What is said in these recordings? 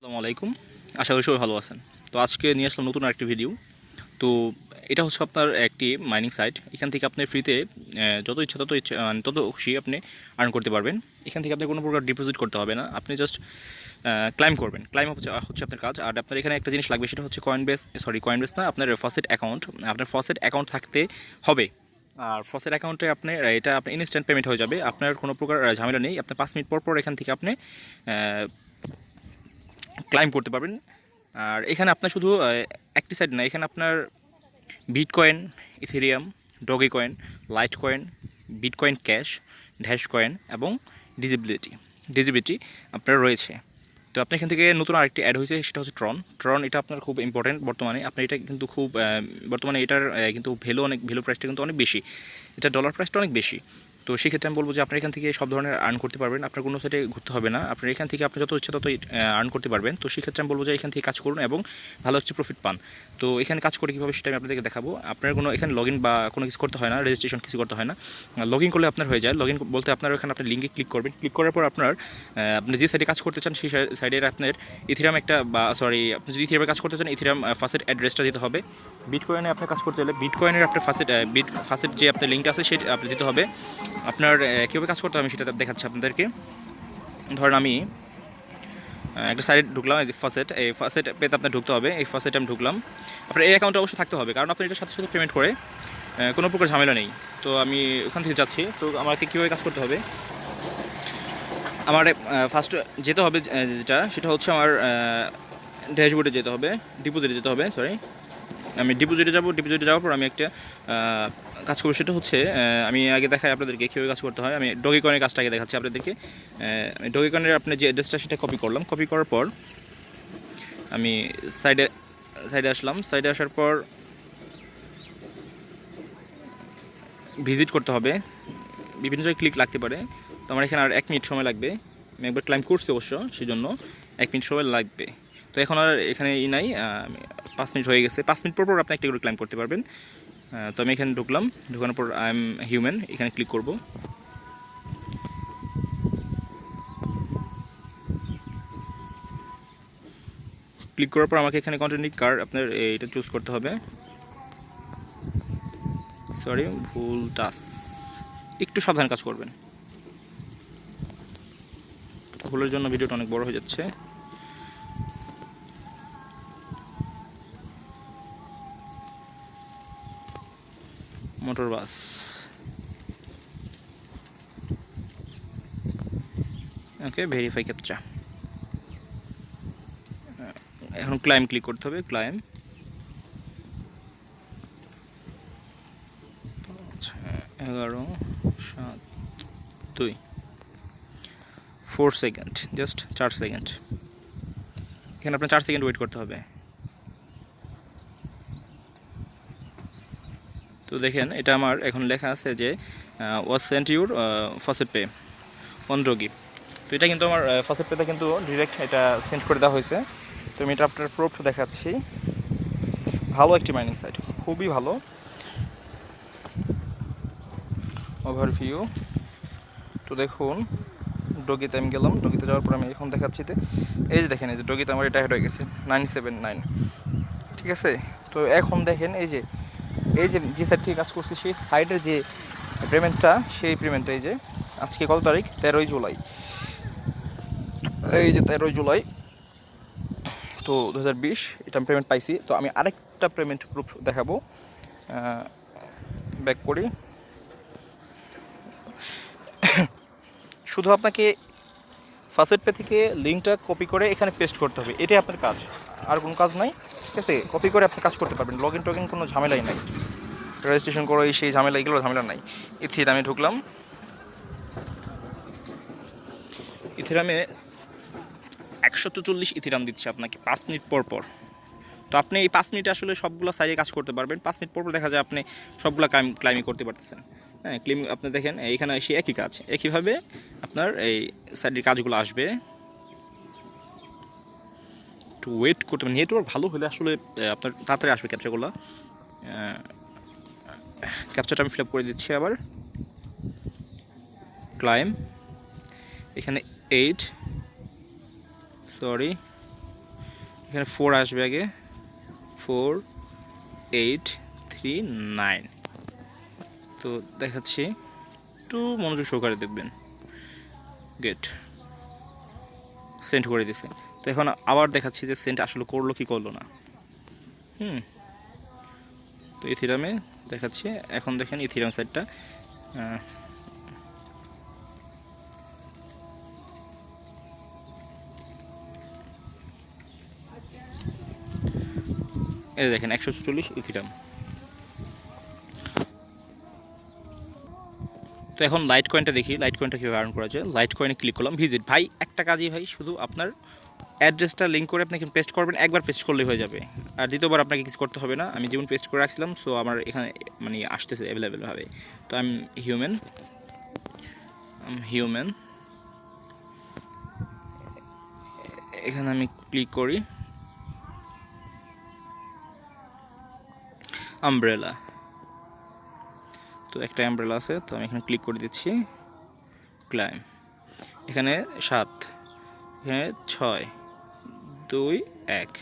আসসালামু আলাইকুম। আশা করি সবাই ভালো আছেন। তো আজকে নিয়ে আসলাম নতুন আরেকটি ভিডিও। তো এটা হচ্ছে আপনার একটি মাইনিং সাইট। এখান থেকে আপনি ফ্রিতে যত ইচ্ছা তত খুশি আপনি আর্ন করতে পারবেন। এখান থেকে আপনি কোনো প্রকার ডিপোজিট করতে হবে না। আপনি জাস্ট ক্লাইম করবেন। ক্লাইম হচ্ছে আপনার কাজ। আর আপনার এখানে একটা জিনিস লাগবে, সেটা হচ্ছে কয়েনবেস না, আপনার ফসেট অ্যাকাউন্ট। আপনার ফসেট অ্যাকাউন্ট থাকতে হবে। আর ফসেট অ্যাকাউন্টে আপনি আপনি ইনস্ট্যান্ট পেমেন্ট হয়ে যাবে। আপনার কোনো প্রকার ঝামেলা নেই। আপনার 5 মিনিট পর এখান থেকে আপনি ক্লাইম করতে পারবেন। আর এখানে আপনার শুধু একটি সাইড না, এখানে আপনার bitcoin, Ethereum, doggy coin, light coin, bitcoin cash, dash coin এবং ডিজিবিলিটি আপনার রয়েছে। তো আপনি এখান থেকে নতুন আরেকটি অ্যাড হয়েছে, সেটা হচ্ছে ট্রন। এটা আপনার খুব ইম্পর্টেন্ট বর্তমানে। আপনার এটা কিন্তু খুব বর্তমানে এটার কিন্তু ভ্যালু প্রাইসটা কিন্তু অনেক বেশি। এটা ডলার প্রাইসটা অনেক বেশি। তো সেক্ষেত্রে আমি বলবো যে আপনার এখান থেকে সব ধরনের আর্ন করতে পারবেন। আপনার কোনো সাইডে ঘুরতে হবে না। আপনার এখান থেকে আপনি যত ইচ্ছা তত আর্ন করতে পারবেন। তো সেক্ষেত্রে আমি বলবো যে এখান থেকে কাজ করুন এবং ভালো একটা প্রফিট পান। তো এখানে কাজ করে কীভাবে সেটা আমি আপনাদেরকে দেখাবো। আপনার কোনো এখানে লগ ইন বা কোনো কিছু করতে হয় না, রেজিস্ট্রেশন কিছু করতে হয় না। লগ ইন করলে আপনার হয়ে যায়। লগ ইন বলতে আপনার ওখানে আপনি লিঙ্কে ক্লিক করবেন। ক্লিক করার পর আপনি যে সাইডে কাজ করতে চান সেই সাইডের আপনার ইথিরাম আপনি যদি ইথিরামে কাজ করতে চান ইথিরাম ফার্স্টের অ্যাড্রেসটা দিতে হবে। বিটকয়েনে আপনি কাজ করতে চাইলে বিটকয়েনের আপনার ফার্স্টের যে আপনার লিঙ্কটা আছে সেটা আপনি দিতে হবে। আপনার কীভাবে কাজ করতে হবে আমি সেটা দেখাচ্ছি আপনাদেরকে। ধরেন আমি একটা সাইডে ঢুকলাম, এই যে এই ফার্স্ট পেতে আপনার ঢুকতে হবে। এই ফার্স্ট আমি ঢুকলাম। আপনার এই অ্যাকাউন্টটা অবশ্যই থাকতে হবে, কারণ আপনি এটার সাথে সাথে পেমেন্ট করে কোনো প্রকার ঝামেলা নেই। তো আমি ওখান থেকে যাচ্ছি। তো আমাকে কীভাবে কাজ করতে হবে, আমার ফার্স্ট যেতে হবে সেটা হচ্ছে আমার ড্যাশবোর্ডে যেতে হবে, ডিপোজিটে যেতে হবে। আমি ডিপোজিটে যাওয়ার পর আমি একটা কাজ করবো। সেটা হচ্ছে আমি আগে দেখাই আপনাদেরকে কীভাবে কাজ করতে হয়। আমি ডগি কয়েনের কাজটা আগে দেখাচ্ছি আপনাদেরকে। আমি ডগি কয়েনের আপনার যে অ্যাড্রেসটা সেটা কপি করলাম। কপি করার পর আমি সাইডে আসলাম। সাইডে আসার পর ভিজিট করতে হবে। বিভিন্ন জায়গায় ক্লিক লাগতে পারে। তো আমার এখানে আর 1 মিনিট সময় লাগবে। আমি একবার ক্লাইম করছি অবশ্য, সেই জন্য 1 মিনিট সময় লাগবে। তো এখন আর এখানে নাই, 5 মিনিট হয়ে গেছে। 5 মিনিট পর আপনি একটা করে ক্লাইম করতে পারবেন। তো আমি এখানে ঢুকলাম। ঢুকানোর পর আই এম হিউম্যান এখানে ক্লিক করব। ক্লিক করার পর আমাকে এখানে কন্টিনিউ কার্ড আপনার এটা চুজ করতে হবে। ভুল টাচ। একটু সাবধানে কাজ করবেন, ভুলের জন্য ভিডিওটা অনেক বড় হয়ে যাচ্ছে। মোটর বাস, ওকে, ভেরিফাই ক্যাপচা। এখন ক্লাইম ক্লিক করতে হবে। Claim 11-7-2 4 second, just 4 second. এখানে আপনার 4 সেকেন্ড ওয়েট করতে হবে। তো দেখেন এটা আমার এখন লেখা আছে যে was sent your first pay on doggy. তো এটা কিন্তু আমার ফার্স্ট পেতে কিন্তু ডিরেক্ট এটা সেন্ড করে দেওয়া হয়েছে। তো আমি এটা আপনার প্রুফ দেখাচ্ছি। ভালো একটি মাইনিং সাইট, খুবই ভালো। ওভারভিউ। তো দেখুন ডগিতে আমি গেলাম। ডগিতে যাওয়ার পর আমি এখন দেখাচ্ছি। এই যে দেখেন, এই যে ডগিতে আমার এটা হেড হয়ে গেছে 979, ঠিক আছে। তো এখন দেখেন এই যে সাইড থেকে কাজ করছি সেই সাইডের যে পেমেন্টটা, সেই পেমেন্টটা এই যে আজকে কত তারিখ, 13ই জুলাই। এই যে 13ই জুলাই তো 2020 এটা আমি পেমেন্ট পাইছি। তো আমি আরেকটা পেমেন্ট প্রুফ দেখাবো। ব্যাক করি। শুধু আপনাকে ফার্স্ট পে থেকে লিঙ্কটা কপি করে এখানে পেস্ট করতে হবে, এটাই আপনার কাজ, আর কোনো কাজ নাই, ঠিক আছে। কপি করে আপনি কাজ করতে পারবেন। লগ ইন কোনো ঝামেলাই নাই, রেজিস্ট্রেশন করো সেই ঝামেলা, এগুলো ঝামেলা নাই। ইথিরামে ঢুকলাম। ইথিরামে 144 ইথিরাম দিচ্ছে আপনাকে 5 মিনিট পর। তো আপনি এই 5 মিনিটে আসলে সবগুলো সাইডে কাজ করতে পারবেন। 5 মিনিট পর দেখা যায় আপনি সবগুলো ক্লাইমিং করতে পারতেছেন। হ্যাঁ, আপনি দেখেন এইখানে এসে একই কাজ, একইভাবে আপনার এই সাইডের কাজগুলো আসবে। একটু ওয়েট করতে হবে, নেটওয়ার্ক ভালো হলে আসলে আপনার তাড়াতাড়ি আসবে ক্যাপচারগুলো। ক্যাপচারটা আমি ফিল আপ করে দিচ্ছি আবার। ক্লাইম এখানে 8 এখানে 4 আসবে আগে, 4 8 3 9। তো দেখাচ্ছি, একটু মনোযোগ সহকারে দেখবেন। গেট সেন্ড করে দিছে। তো এখন আবার দেখাচ্ছি যে সেন্ড আসলে করলো কি করলো না। তো ইথিরামে দেখাচ্ছি। এখন দেখেন ইথিরাম সাইডটা এই দেখেন 144 ইথিরাম। তো এখন লাইট কয়েনটা দেখি, লাইট কয়েনটা কীভাবে আর্ন করা যায়। লাইট কয়েনে ক্লিক করলাম, ভিজিট। ভাই একটা কাজই ভাই, শুধু আপনার অ্যাড্রেসটা লিঙ্ক করে আপনি পেস্ট করবেন, একবার পেস্ট করলেই হয়ে যাবে, আর দ্বিতীয়বার আপনাকে কিছু করতে হবে না। আমি যেমন পেস্ট করে রাখছিলাম, সো আমার এখানে মানে আসতেছে অ্যাভেলেবেলভাবে। তো আমি হিউম্যান এখানে আমি ক্লিক করি, আমব্রেলা। তো একটা আমব্রেলা আছে, তো আমি এখানে ক্লিক করে দিচ্ছি, ক্লাইম। এখানে 7, এখানে 6 2 1।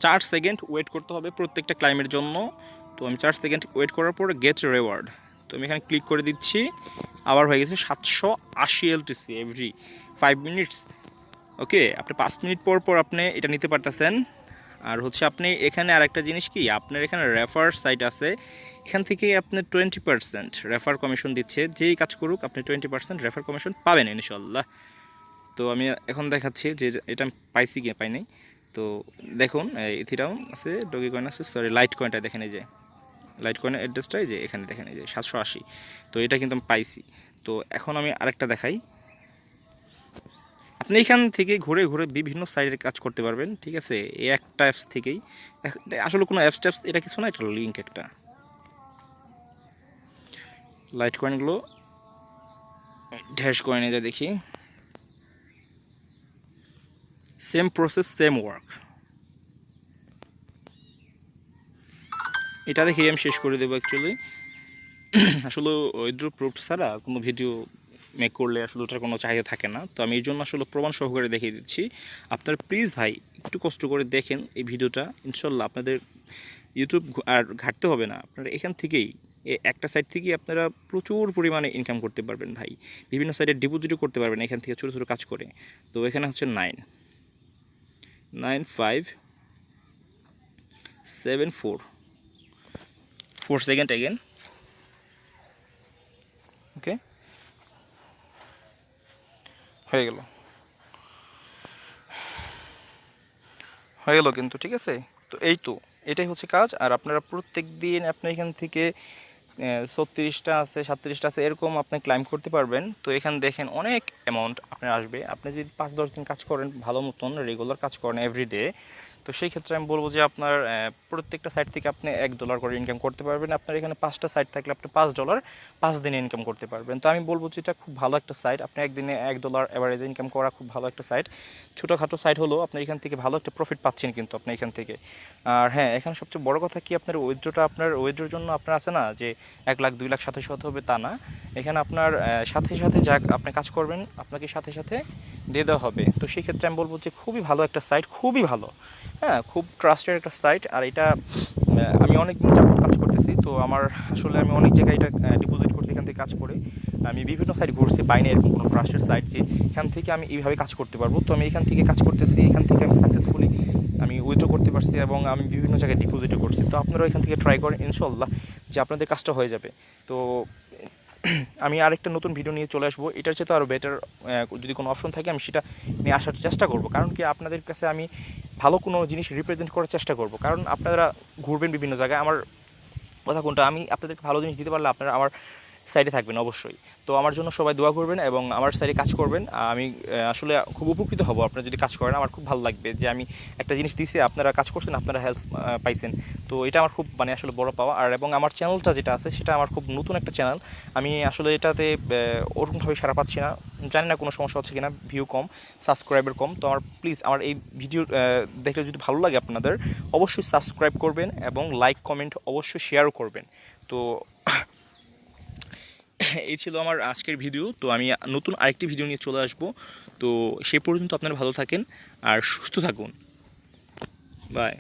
4 সেকেন্ড ওয়েট করতে হবে প্রত্যেকটা ক্লাইমের জন্য। তো আমি 4 সেকেন্ড ওয়েট করার পর গেট রেওয়ার্ড, তো আমি এখানে ক্লিক করে দিচ্ছি। আবার হয়ে গেছে 780 এলটিসি এভরি 5 মিনিটস। ওকে, আপনি 5 মিনিট পর পর আপনি এটা নিতে পারতেছেন। আর হচ্ছে আপনি এখানে আরেকটা জিনিস কি, আপনার এখানে রেফার সাইট আছে, এখান থেকে আপনি 20% রেফার কমিশন দিচ্ছে। যেই কাজ করুক আপনি 20% রেফার কমিশন পাবেন ইনশাল্লাহ। তো আমি এখন দেখাচ্ছি যে এটা পাইছি কি পাই নাই। তো দেখুন ইথিরাম আছে, ডগি কয়েন আছে, সরি লাইট কয়েনটা দেখেন, এই যে লাইট কয়েনের অ্যাড্রেসটাই যে এখানে দেখেন, এই যে 780। তো এটা কিন্তু আমি পাইছি। তো এখন আমি আরেকটা দেখাই। আপনি এখান থেকে ঘুরে ঘুরে বিভিন্ন সাইডের কাজ করতে পারবেন, ঠিক আছে। এই একটা অ্যাপস থেকেই, আসলে কোনো অ্যাপস ট্যাপস এটা কিছু না, এটা লিঙ্ক একটা। লাইট কয়েনগুলো ড্যাশ কয়েনে যা দেখি, সেম প্রসেস সেম ওয়ার্ক। এটা দেখে আমি শেষ করে দেবো অ্যাকচুয়ালি। আসলে উইথড্র প্রুফ ছাড়া কোনো ভিডিও মেক করলে আসলে ওটার কোনো চাহিদা থাকে না। তো আমি এই জন্য আসলে প্রমাণ সহকারে দেখিয়ে দিচ্ছি। আপনারা প্লিজ ভাই একটু কষ্ট করে দেখেন এই ভিডিওটা, ইনশাল্লাহ আপনাদের ইউটিউব আর ঘাটতে হবে না। আপনারা এখান থেকেই একটা সাইট থেকেই আপনারা প্রচুর পরিমাণে ইনকাম করতে পারবেন ভাই। বিভিন্ন সাইটে ডিপোজিটও করতে পারবেন এখান থেকে ছোটো ছোটো কাজ করে। তো এখানে হচ্ছে 9 9 5 7 4 4 সেকেন্ড এগেন। ওকে, হয়ে গেল কিন্তু, ঠিক আছে। তো এই তো এটাই হচ্ছে কাজ। আর আপনারা প্রত্যেক দিন আপনি এখান থেকে 36টা আছে 37টা আছে এরকম আপনি ক্লাইম করতে পারবেন। তো এখানে দেখেন অনেক অ্যামাউন্ট আপনার আসবে। আপনি যদি 5-10 দিন কাজ করেন, ভালো মতন রেগুলার কাজ করেন এভরিডে, তো সেই ক্ষেত্রে আমি বলবো যে আপনার প্রত্যেকটা সাইট থেকে আপনি $1 করে ইনকাম করতে পারবেন। আপনার এখানে 5টা সাইট থাকলে আপনি $5 5 দিনে ইনকাম করতে পারবেন। তো আমি বলবো যে এটা খুব ভালো একটা সাইট, আপনি একদিনে $1 অ্যাভারেজ ইনকাম করা খুব ভালো একটা সাইট। ছোটোখাটো সাইট হলো আপনি এখান থেকে ভালো একটা প্রফিট পাচ্ছেন কিন্তু আপনি এখান থেকে। আর হ্যাঁ, এখানে সবচেয়ে বড় কথা কি, আপনার উইথড্রটা, আপনার উইথড্রোর জন্য আপনার আছে না যে 1 লাখ 2 লাখ সাথে সাথে হবে তা না। এখানে আপনার সাথে সাথে যা আপনি কাজ করবেন আপনাকে সাথে সাথে দিয়ে দেওয়া হবে। তো সেই ক্ষেত্রে আমি বলবো যে খুবই ভালো একটা সাইট, খুবই ভালো, হ্যাঁ, খুব ট্রাস্টেড একটা সাইট। আর এটা আমি অনেক দিন যাবত কাজ করতেছি। তো আমার আসলে আমি অনেক জায়গায় এটা ডিপোজিট করছি এখান থেকে কাজ করে। আমি বিভিন্ন সাইট ঘুরছি, পাইনি এরকম কোনো ট্রাস্টেড সাইট যে এখান থেকে আমি এইভাবে কাজ করতে পারবো। তো আমি এখান থেকে কাজ করতেছি, এখান থেকে আমি সাকসেসফুলি আমি উইথড্র করতে পারছি এবং আমি বিভিন্ন জায়গায় ডিপোজিটও করছি। তো আপনারাও এখান থেকে ট্রাই করেন, ইনশাল্লাহ যে আপনাদের কাজটা হয়ে যাবে। তো আমি আরেকটা নতুন ভিডিও নিয়ে চলে আসবো, এটার চেয়ে তো আরও বেটার যদি কোনো অপশন থাকে আমি সেটা নিয়ে আসার চেষ্টা করব। কারণ কি, আপনাদের কাছে আমি ভালো কোনো জিনিস রিপ্রেজেন্ট করার চেষ্টা করব। কারণ আপনারা ঘুরবেন বিভিন্ন জায়গায়, আমার কথা কোনটা, আমি আপনাদেরকে ভালো জিনিস দিতে পারলে আপনারা আমার সাইডে থাকবেন অবশ্যই। তো আমার জন্য সবাই দোয়া করবেন এবং আমার সাইডে কাজ করবেন। আমি আসলে খুব উপকৃত হব আপনারা যদি কাজ করেন। আমার খুব ভালো লাগবে যে আমি একটা জিনিস দিছি, আপনারা কাজ করছেন, আপনারা হেল্প পাইছেন। তো এটা আমার খুব মানে আসলে বড় পাওয়া। আর এবং আমার চ্যানেলটা যেটা আছে সেটা আমার খুব নতুন একটা চ্যানেল, আমি আসলে এটাতে ওরকমভাবে সারা পাচ্ছি না, জানি না কোনো সমস্যা হচ্ছে কিনা, ভিউ কম, সাবস্ক্রাইবার কম। তো আমার প্লিজ আমার এই ভিডিও দেখলে যদি ভালো লাগে আপনাদের, অবশ্যই সাবস্ক্রাইব করবেন এবং লাইক কমেন্ট অবশ্যই শেয়ারও করবেন। তো এই ছিল আমার আজকের ভিডিও। তো আমি নতুন আরেকটি ভিডিও নিয়ে চলে আসব। তো সে পর্যন্ত আপনারা ভালো থাকেন আর সুস্থ থাকুন। বাই।